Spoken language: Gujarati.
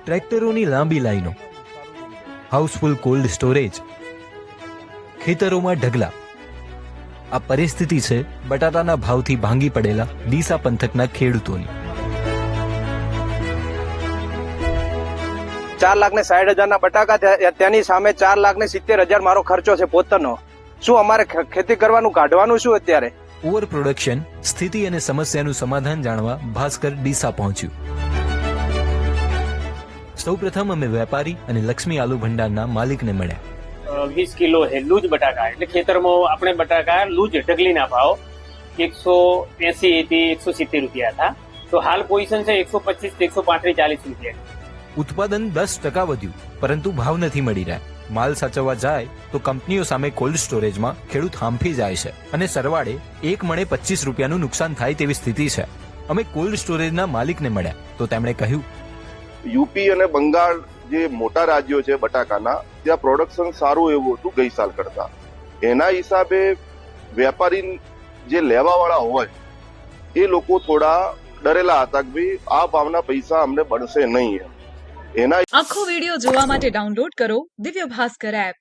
ટ્રેક્ટરોની લાંબી લાઈનો, હાઉસફુલ કોલ્ડ સ્ટોરેજ, ખેતરોમાં ઢગલા. આ પરિસ્થિતિ છે બટાટાના ભાવથી ભાંગી પડેલા ડીસા પંથકના ખેડૂતોની. 4,60,000 બટાકા તેની સામે 4,70,000 મારો ખર્ચો છે પોતાનો. શું અમારે ખેતી કરવાનું કાઢવાનું શું અત્યારે? ઓવર પ્રોડક્શન સ્થિતિ અને સમસ્યાનું સમાધાન જાણવા ભાસ્કર ડીસા પહોંચ્યું. સૌપ્રથમ અમે વેપારી અને લક્ષ્મી આલુ ભંડારના માલિકને મળ્યા. 20 કિલો है लूज बटाका એટલે ખેતરમાં આપણે બટાકા લૂજ ઢગલીના ભાવ 180 થી 170 રૂપિયા હતા. તો હાલ પોઝિશન છે 125 થી 135 40 રૂપિયા. ઉત્પાદન 10% વધ્યું, પરંતુ ભાવ નથી મળી રહ્યા. માલ સાચવવા જાય તો કંપનીઓ સામે કોલ્ડ સ્ટોરેજમાં ખેડૂત હાંફી જાય છે અને સરવાળે એક મણે 25 રૂપિયાનું નુકસાન થાય તેવી સ્થિતિ છે. અમે કોલ્ડ સ્ટોરેજના માલિકને મળ્યા તો તેમણે કહ્યું, યુપી અને બંગાળ જે મોટા રાજ્યો છે બટાકાના, ત્યાં પ્રોડક્શન સારું એવું હતું ગઈ સાલ કરતા. એના હિસાબે વેપારી જે લેવા વાળા હોય એ લોકો થોડા ડરેલા હતા કે ભાઈ આ ભાવના પૈસા અમને બનશે નહીં. એના આખો વિડિયો જોવા માટે ડાઉનલોડ કરો દિવ્ય ભાસ્કર એપ.